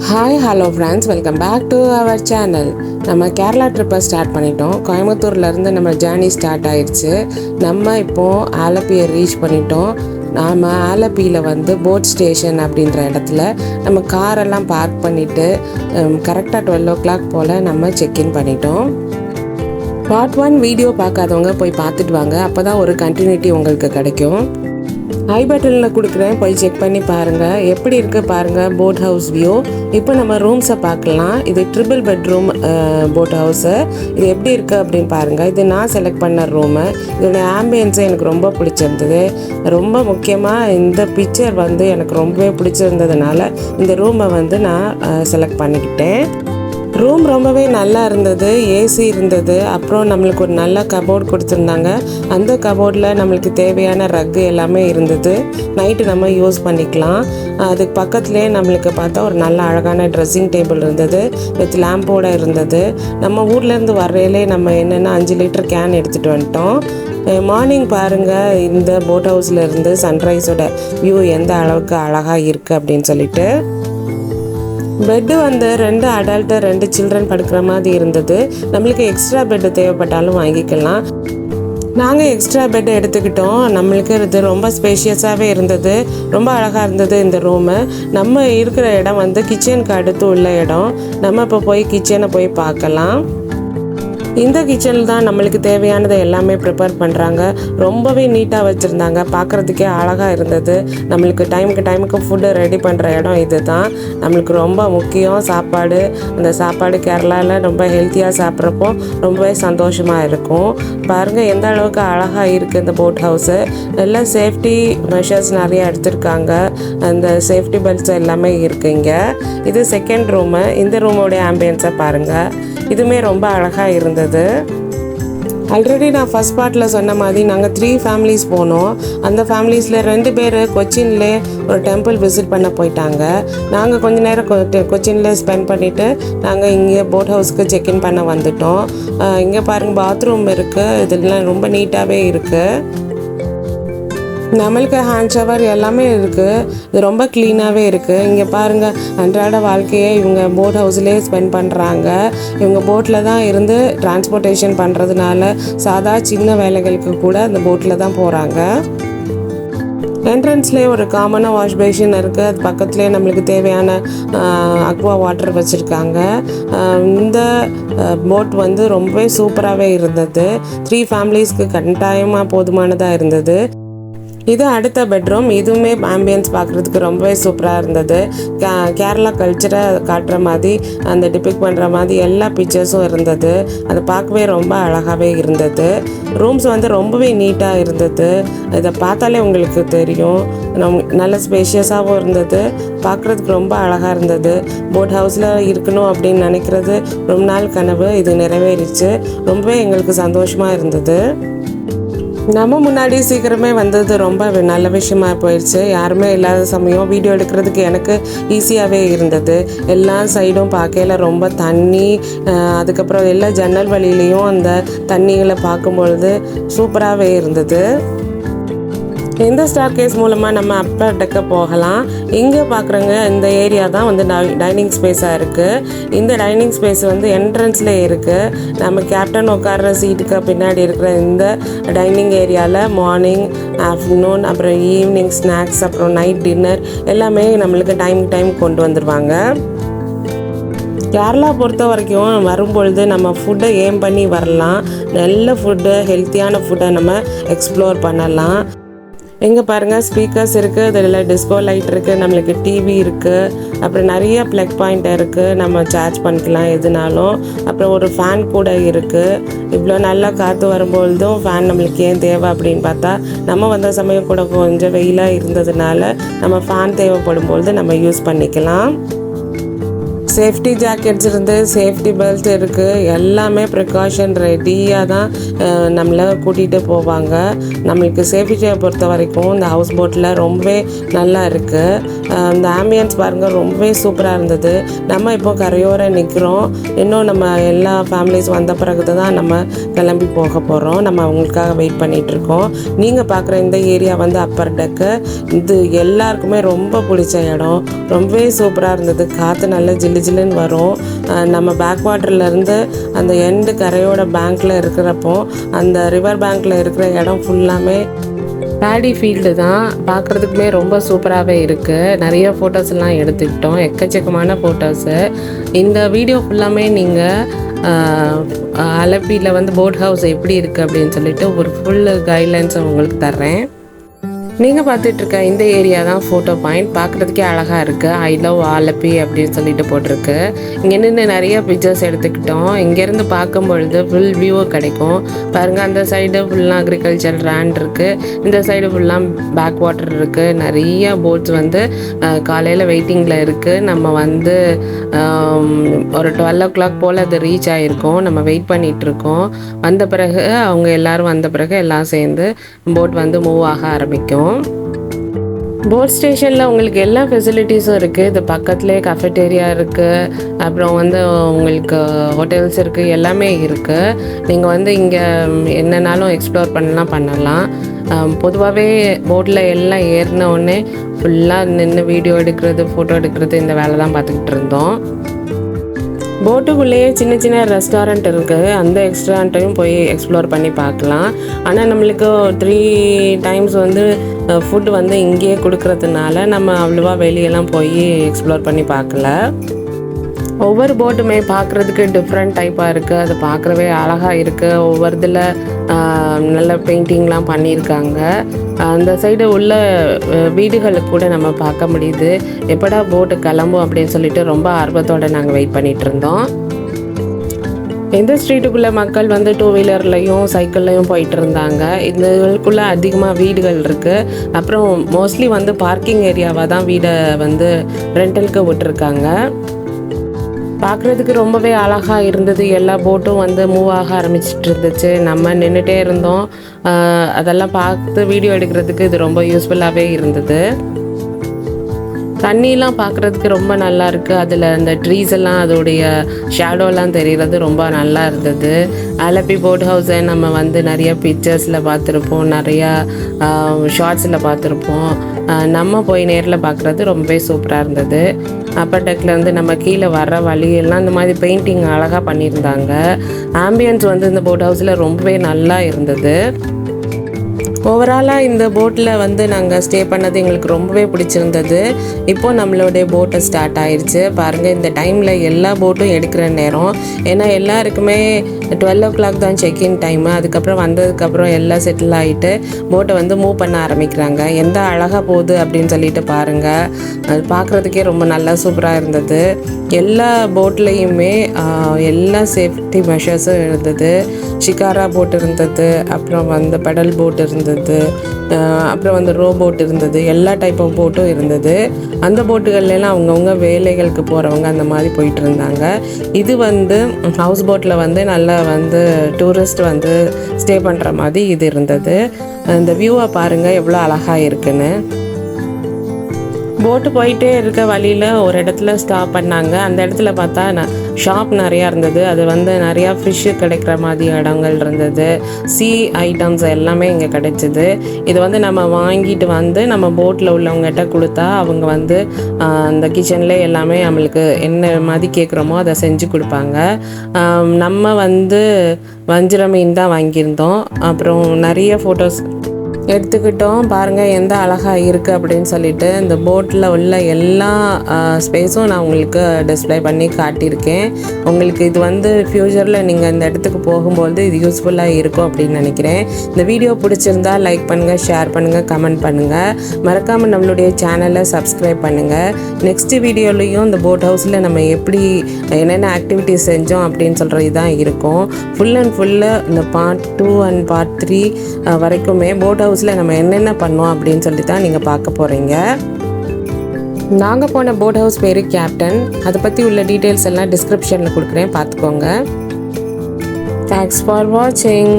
Hi hello friends, welcome back to our channel. நம்ம Kerala ட்ரிப்பை start பண்ணிட்டோம். கோயம்புத்தூர்லேருந்து நம்ம ஜேர்னி ஸ்டார்ட் ஆயிடுச்சு. நம்ம இப்போது ஆலப்பியை ரீச் பண்ணிட்டோம். நாம் ஆலப்பியில் போட் ஸ்டேஷன் அப்படின்ற இடத்துல நம்ம காரெல்லாம் பார்க் பண்ணிவிட்டு கரெக்டாக 12 o'clock போல் நம்ம செக்இன் பண்ணிட்டோம். பார்ட் 1 வீடியோ பார்க்காதவங்க போய் பார்த்துட்டு வாங்க, அப்போ தான் ஒரு கண்டினியூட்டி உங்களுக்கு கிடைக்கும். ஐ பட்டனில் கொடுக்குறேன், போய் செக் பண்ணி பாருங்கள். எப்படி இருக்குது பாருங்கள் போட் ஹவுஸ் வியூ. இப்போ நம்ம ரூம்ஸை பார்க்கலாம். இது ட்ரிபிள் பெட்ரூம் போட் ஹவுஸு. இது எப்படி இருக்குது அப்படின்னு பாருங்கள். இது நான் செலக்ட் பண்ண ரூமு. இதோட ஆம்பியன்ஸை எனக்கு ரொம்ப பிடிச்சிருந்தது. ரொம்ப முக்கியமாக இந்த பிக்சர் எனக்கு ரொம்பவே பிடிச்சிருந்ததுனால இந்த ரூமை நான் செலக்ட் பண்ணிக்கிட்டேன். ரூம் ரொம்பவே நல்லா இருந்தது. ஏசி இருந்தது. அப்புறம் நம்மளுக்கு ஒரு நல்ல கபோர்ட் கொடுத்துருந்தாங்க. அந்த கபோர்டில் நம்மளுக்கு தேவையான ரக்கு எல்லாமே இருந்தது. நைட்டு நம்ம யூஸ் பண்ணிக்கலாம். அதுக்கு பக்கத்துலேயே நம்மளுக்கு பார்த்தா ஒரு நல்ல அழகான ட்ரெஸ்ஸிங் டேபிள் இருந்தது, வித் லேம்போடு இருந்தது. நம்ம ஊர்லேருந்து வர்றையிலே நம்ம என்னென்னா 5 லிட்டர் கேன் எடுத்துகிட்டு வந்துட்டோம். மார்னிங் பாருங்கள், இந்த போட் ஹவுஸில் இருந்து சன்ரைஸோட வியூ எந்த அளவுக்கு அழகாக இருக்குது அப்படின்னு சொல்லிட்டு. பெட்டு 2 அடல்ட்டு 2 சில்ட்ரன் படுக்கிற மாதிரி இருந்தது. நம்மளுக்கு எக்ஸ்ட்ரா பெட்டு தேவைப்பட்டாலும் வாங்கிக்கலாம். நாங்கள் எக்ஸ்ட்ரா பெட்டு எடுத்துக்கிட்டோம். நம்மளுக்கு இது ரொம்ப ஸ்பேஷியஸாகவே இருந்தது. ரொம்ப அழகாக இருந்தது இந்த ரூமு. நம்ம இருக்கிற இடம் கிச்சனுக்கு அடுத்து உள்ள இடம். நம்ம இப்போ போய் கிச்சனை போய் பார்க்கலாம். இந்த கிச்சனில் தான் நம்மளுக்கு தேவையானதை எல்லாமே ப்ரிப்பேர் பண்ணுறாங்க. ரொம்பவே நீட்டாக வச்சுருந்தாங்க. பார்க்குறதுக்கே அழகாக இருந்தது. நம்மளுக்கு டைமுக்கு ஃபுட்டு ரெடி பண்ணுற இடம் இது தான். நம்மளுக்கு ரொம்ப முக்கியம் சாப்பாடு. அந்த சாப்பாடு கேரளாவில் ரொம்ப ஹெல்த்தியாக சாப்பிட்றப்போ ரொம்பவே சந்தோஷமாக இருக்கும். பாருங்கள் எந்த அளவுக்கு அழகாக இருக்குது இந்த போட் ஹவுஸு. நல்லா சேஃப்டி மெஷர்ஸ் நிறையா எடுத்திருக்காங்க. அந்த சேஃப்டி பெல்ட்ஸ் எல்லாமே இருக்குங்க. இது செகண்ட் ரூமு. இந்த ரூமோடைய ஆம்பியன்ஸை பாருங்கள். இதுவுமே ரொம்ப அழகாக இருந்தது. ஆல்ரெடி நான் ஃபஸ்ட் பார்ட்டில் சொன்ன மாதிரி நாங்கள் 3 ஃபேமிலிஸ் போனோம். அந்த ஃபேமிலிஸில் 2 பேர் கொச்சின்லே ஒரு டெம்பிள் விசிட் பண்ண போயிட்டாங்க. நாங்கள் கொஞ்ச நேரம் கொச்சின்ல ஸ்பெண்ட் பண்ணிவிட்டு நாங்கள் இங்கே போட் ஹவுஸ்க்கு செக்இன் பண்ண வந்துட்டோம். இங்கே பாருங்கள் பாத்ரூம் இருக்குது. இதெல்லாம் ரொம்ப நீட்டாகவே இருக்குது. நம்மளுக்கு ஹேண்ட் ஷவர் எல்லாமே இருக்குது. இது ரொம்ப க்ளீனாகவே இருக்குது. இங்கே பாருங்கள், அன்றாட வாழ்க்கையை இவங்க போட் ஹவுஸ்லேயே ஸ்பெண்ட் பண்ணுறாங்க. இவங்க போட்டில் தான் இருந்து டிரான்ஸ்போர்ட்டேஷன் பண்ணுறதுனால சாதா சின்ன வேலைகளுக்கு கூட அந்த போட்டில் தான் போகிறாங்க. என்ட்ரன்ஸ்லேயே ஒரு காமனாக வாஷ் பேஷன் இருக்குது. அது பக்கத்துலேயே நம்மளுக்கு தேவையான அக்வா வாட்டர் வச்சுருக்காங்க. இந்த போட் ரொம்பவே சூப்பராகவே இருந்தது. 3 ஃபேமிலிஸ்க்கு கட்டாயமாக போதுமானதாக இருந்தது. இது அடுத்த பெட்ரூம். இதுவுமே ஆம்பியன்ஸ் பார்க்குறதுக்கு ரொம்பவே சூப்பராக இருந்தது. கேரளா கல்ச்சரை காட்டுற மாதிரி, அந்த டிபிக் பண்ணுற மாதிரி எல்லா பிக்சர்ஸும் இருந்தது. அதை பார்க்கவே ரொம்ப அழகாகவே இருந்தது. ரூம்ஸ் ரொம்பவே நீட்டாக இருந்தது. இதை பார்த்தாலே உங்களுக்கு தெரியும். நல்ல ஸ்பேஷியஸாகவும் இருந்தது. பார்க்குறதுக்கு ரொம்ப அழகாக இருந்தது. போட் ஹவுஸில் இருக்கணும் அப்படின்னு நினைக்கிறது ரொம்ப நாள் கனவு. இது நிறைவேறிச்சு. ரொம்பவே எங்களுக்கு சந்தோஷமாக இருந்தது. நம்ம முன்னாடி சீக்கிரமே வந்தது ரொம்ப நல்ல விஷயமா போயிடுச்சு. யாருமே இல்லாத சமயம் வீடியோ எடுக்கிறதுக்கு எனக்கு ஈஸியாகவே இருந்தது. எல்லா சைடும் பார்க்கையில் ரொம்ப தண்ணி, அதுக்கப்புறம் எல்லா ஜன்னல் வழியிலையும் அந்த தண்ணிகளை பார்க்கும்பொழுது சூப்பராகவே இருந்தது. இந்த ஸ்டார் கேஸ் மூலமாக நம்ம அப்பர் டெக்க போகலாம். இங்கே பார்க்குறங்க இந்த ஏரியா தான் டைனிங் ஸ்பேஸாக இருக்குது. இந்த டைனிங் ஸ்பேஸ் என்ட்ரன்ஸ்லேயே இருக்குது. நம்ம கேப்டன் உட்கார்ற சீட்டுக்கு பின்னாடி இருக்கிற இந்த டைனிங் ஏரியாவில் மார்னிங், ஆஃப்டர்நூன், அப்புறம் ஈவினிங் ஸ்நாக்ஸ், அப்புறம் நைட் டின்னர் எல்லாமே நம்மளுக்கு டைம் கொண்டு வந்துடுவாங்க. கேரளா பொறுத்த வரைக்கும் வரும்பொழுது நம்ம ஃபுட்டை ஏம் பண்ணி வரலாம். நல்ல ஃபுட்டு, ஹெல்த்தியான ஃபுட்டை நம்ம எக்ஸ்ப்ளோர் பண்ணலாம். இங்கே பாருங்கள், ஸ்பீக்கர்ஸ் இருக்குது. அதில் டிஸ்கோ லைட் இருக்குது. நம்மளுக்கு டிவி இருக்குது. அப்புறம் நிறைய ப்ளக் பாயிண்ட் இருக்குது. நம்ம சார்ஜ் பண்ணிக்கலாம் எதுனாலும். அப்புறம் ஒரு ஃபேன் கூட இருக்குது. இவ்வளோ நல்லா காற்று வரும்பொழுதும் ஃபேன் நம்மளுக்கு ஏன் தேவை அப்படின்னு பார்த்தா, நம்ம வந்த சமயம் கூட கொஞ்சம் வெயிலாக இருந்ததுனால நம்ம ஃபேன் தேவைப்படும் பொழுது நம்ம யூஸ் பண்ணிக்கலாம். சேஃப்டி ஜாக்கெட்ஸ் இருந்து சேஃப்டி பெல்ட் இருக்குது. எல்லாமே ப்ரிகாஷன் ரெடியாக தான் நம்மளை கூட்டிகிட்டு போவாங்க. நம்மளுக்கு சேஃப்டியை பொறுத்த வரைக்கும் இந்த ஹவுஸ் போட்டில் ரொம்பவே நல்லா இருக்குது. இந்த ஆம்பியன்ஸ் பாருங்கள், ரொம்பவே சூப்பராக இருந்தது. நம்ம இப்போ கரையோர நிற்கிறோம். இன்னும் நம்ம எல்லா ஃபேமிலிஸ் வந்த பிறகு தான் நம்ம கிளம்பி போக போகிறோம். நம்ம அவங்களுக்காக வெயிட் பண்ணிகிட்ருக்கோம். நீங்கள் பார்க்குற இந்த ஏரியா வந்து அப்பர் டெக்கு. இது எல்லாருக்குமே ரொம்ப பிடிச்ச இடம். ரொம்பவே சூப்பராக இருந்தது. காற்று நல்லா ஜில்லு ஜில்லுன்னு வரும். நம்ம பேக் வாட்டர்லேருந்து அந்த எண்டு கரையோட பேங்க்கில் இருக்கிறப்போ அந்த ரிவர் பேங்க்கில் இருக்கிற இடம் ஃபுல்லாமே பேடி ஃபீல்டு தான். பார்க்குறதுக்குமே ரொம்ப சூப்பராகவே இருக்குது. நிறைய ஃபோட்டோஸ்லாம் எடுத்துக்கிட்டோம், எக்கச்சக்கமான ஃபோட்டோஸு. இந்த வீடியோ ஃபுல்லாமே நீங்கள் அலப்பியில் வந்து போட் ஹவுஸ் எப்படி இருக்குது அப்படின்னு சொல்லிட்டு ஒரு ஃபுல் கைட்லைன்ஸை உங்களுக்கு தர்றேன். நீங்கள் பார்த்துட்ருக்க இந்த ஏரியா தான் ஃபோட்டோ பாயிண்ட். பார்க்குறதுக்கே அழகாக இருக்குது. ஐ லவ் ஆலப்பி அப்படின்னு சொல்லிட்டு போட்டிருக்கு. இங்கே நின்று நிறைய பிக்சர்ஸ் எடுத்துக்கிட்டோம். இங்கேருந்து பார்க்கும் பொழுது ஃபுல் வியூ கிடைக்கும். பாருங்கள், அந்த சைடு ஃபுல்லாக அக்ரிகல்ச்சர் லேண்ட் இருக்குது, இந்த சைடு ஃபுல்லாக பேக் வாட்டர் இருக்குது. நிறைய போட்ஸ் வந்து காலையில் வெயிட்டிங்கில் இருக்குது. நம்ம வந்து ஒரு 12 o'clock போல் அது ரீச் ஆகிருக்கோம். நம்ம வெயிட் பண்ணிகிட்ருக்கோம். வந்த பிறகு அவங்க எல்லோரும் வந்த பிறகு எல்லாம் சேர்ந்து போட் வந்து மூவ் ஆக ஆரம்பிக்கும். போட் ஸ்டேஷனில் உங்களுக்கு எல்லா ஃபெசிலிட்டிஸும் இருக்குது. இது பக்கத்துலேயே கஃபெட்டேரியா இருக்குது, அப்புறம் வந்து உங்களுக்கு ஹோட்டல்ஸ் இருக்குது, எல்லாமே இருக்குது. நீங்கள் வந்து இங்கே என்னன்னாலும் எக்ஸ்ப்ளோர் பண்ணலாம். பொதுவாகவே போட்டில் எல்லாம் ஏறின உடனே ஃபுல்லாக நின்று வீடியோ எடுக்கிறது, ஃபோட்டோ எடுக்கிறது, இந்த வேலை தான் பார்த்துக்கிட்டு இருந்தோம். போட்டுக்குள்ளேயே சின்ன சின்ன ரெஸ்டாரண்ட் இருக்குது. அந்த ரெஸ்டாரண்ட்டையும் போய் எக்ஸ்ப்ளோர் பண்ணி பார்க்கலாம். ஆனால் நம்மளுக்கு 3 times வந்து ஃபுட்டு வந்து இங்கேயே கொடுக்கறதுனால நம்ம அவ்வளோவா வெளியெல்லாம் போய் எக்ஸ்ப்ளோர் பண்ணி பார்க்கல. ஒவ்வொரு போட்டுமே பார்க்குறதுக்கு டிஃப்ரெண்ட் டைப்பாக இருக்குது. அது பார்க்குறவே அழகாக இருக்குது. ஒவ்வொரு இதில் நல்ல பெயிண்டிங்லாம் பண்ணியிருக்காங்க. அந்த சைடு உள்ள வீடுகளுக்கு கூட நம்ம பார்க்க முடியுது. எப்படா போட்டு கிளம்பும் அப்படின்னு சொல்லிட்டு ரொம்ப ஆர்வத்தோடு நாங்கள் வெயிட் பண்ணிகிட்டு இருந்தோம். இந்த ஸ்ட்ரீட்டுக்குள்ளே மக்கள் வந்து 2 வீலர்லையும் சைக்கிள்லையும் போயிட்டு இருந்தாங்க. இதுக்குள்ளே அதிகமாக வீடுகள் இருக்குது. அப்புறம் மோஸ்ட்லி வந்து பார்க்கிங் ஏரியாவாக தான் வீடை வந்து ரெண்டலுக்கு விட்டுருக்காங்க. பார்க்குறதுக்கு ரொம்பவே அழகாக இருந்தது. எல்லா போட்டும் வந்து மூவ் ஆக ஆரம்பிச்சிட்டு இருந்துச்சு. நம்ம நின்றுட்டே இருந்தோம். அதெல்லாம் பார்த்து வீடியோ எடுக்கிறதுக்கு இது ரொம்ப யூஸ்ஃபுல்லாகவே இருந்தது. தண்ணியெலாம் பார்க்குறதுக்கு ரொம்ப நல்லா இருக்குது. அதில் அந்த ட்ரீஸ் எல்லாம் அதோடைய ஷேடோலாம் தெரிகிறது ரொம்ப நல்லா இருந்தது. ஆலப்பி போட் ஹவுஸை நம்ம வந்து நிறைய பிக்சர்ஸில் பார்த்துருப்போம், நிறையா ஷார்ட்ஸில் பார்த்துருப்போம். நம்ம போய் நேரில் பார்க்குறது ரொம்பவே சூப்பராக இருந்தது. அப்பர் டெக்லேருந்து நம்ம கீழே வர்ற வழியெல்லாம் இந்த மாதிரி பெயிண்டிங் அழகாக பண்ணியிருந்தாங்க. ஆம்பியன்ஸ் வந்து இந்த போட் ஹவுஸில் ரொம்பவே நல்லா இருந்தது. ஓவராலாக இந்த போட்டில் வந்து நாங்கள் ஸ்டே பண்ணது எங்களுக்கு ரொம்பவே பிடிச்சிருந்தது. இப்போது நம்மளுடைய போட்டை ஸ்டார்ட் ஆயிடுச்சு. பாருங்கள், இந்த டைமில் எல்லா போட்டும் எடுக்கிற நேரம். ஏன்னா எல்லாருக்குமே 12 o'clock தான் செக்இன் டைமு. அதுக்கப்புறம் வந்ததுக்கப்புறம் எல்லாம் செட்டில் ஆகிட்டு போட்டை வந்து மூவ் பண்ண ஆரம்பிக்கிறாங்க. எந்த அழகாக போகுது அப்படின்னு சொல்லிட்டு பாருங்கள். அது பார்க்குறதுக்கே ரொம்ப நல்லா சூப்பராக இருந்தது. எல்லா போட்லேயுமே எல்லா சேஃப்டி மெஷர்ஸும் இருந்தது. ஷிகாரா போட் இருந்தது, அப்புறம் வந்து பெடல் போட் இருந்தது, அப்புறம் வந்து ரோ போட் இருந்தது. எல்லா டைப் ஆஃப் போட்டும் இருந்தது. அந்த போட்டுகள்லாம் அவங்கவுங்க வேலைகளுக்கு போகிறவங்க அந்த மாதிரி போயிட்டு இருந்தாங்க. இது வந்து ஹவுஸ் போட்டில் வந்து நல்லா வந்து டூரிஸ்ட் வந்து ஸ்டே பண்ணுற மாதிரி இது இருந்தது. இந்த வியூவை பாருங்கள் எவ்வளோ அழகாக இருக்குன்னு. போட்டு போயிட்டே இருக்க வழியில் ஒரு இடத்துல ஸ்டாப் பண்ணாங்க. அந்த இடத்துல பார்த்தா ஷாப் நிறையா இருந்தது. அது வந்து நிறையா ஃபிஷ்ஷு கிடைக்கிற மாதிரி இடங்கள் இருந்தது. சீ ஐட்டம்ஸ் எல்லாமே இங்கே கிடைச்சிது. இது வந்து நம்ம வாங்கிட்டு வந்து நம்ம போட்டில் உள்ளவங்ககிட்ட கொடுத்தா அவங்க வந்து அந்த கிச்சனில் எல்லாமே நம்மளுக்கு என்ன மாதிரி கேட்குறோமோ அதை செஞ்சு கொடுப்பாங்க. நம்ம வந்து வஞ்சிர மீன் தான் வாங்கியிருந்தோம். அப்புறம் நிறைய ஃபோட்டோஸ் எடுத்துக்கிட்டோம். பாருங்கள் எந்த அழகாக இருக்குது அப்படின்னு சொல்லிட்டு. இந்த போட்டில் உள்ள எல்லா ஸ்பேஸும் நான் உங்களுக்கு டிஸ்பிளே பண்ணி காட்டியிருக்கேன். உங்களுக்கு இது வந்து ஃப்யூச்சரில் நீங்கள் இந்த இடத்துக்கு போகும்போது இது யூஸ்ஃபுல்லாக இருக்கும் அப்படின்னு நினைக்கிறேன். இந்த வீடியோ பிடிச்சிருந்தா லைக் பண்ணுங்கள், ஷேர் பண்ணுங்கள், கமெண்ட் பண்ணுங்கள். மறக்காமல் நம்மளுடைய சேனலை சப்ஸ்கிரைப் பண்ணுங்கள். நெக்ஸ்ட்டு வீடியோலையும் இந்த போட் ஹவுஸில் நம்ம எப்படி என்னென்ன ஆக்டிவிட்டிஸ் செஞ்சோம் அப்படின்னு சொல்கிறது தான் இருக்கும். ஃபுல் அண்ட் ஃபுல்லு இந்த Part 2 and Part 3 வரைக்குமே போட் ஹவுஸில் நம்ம என்னென்ன பண்ணோம் அப்படின்னு சொல்லி தான் நீங்கள் பார்க்க போகிறீங்க. நாங்கள் போன போட் ஹவுஸ் பேர் கேப்டன். அதை பற்றி உள்ள டீட்டெயில்ஸ் எல்லாம் டிஸ்கிரிப்ஷனில் கொடுக்குறேன், பார்த்துக்கோங்க. தேங்க்ஸ் ஃபார் வாட்சிங்.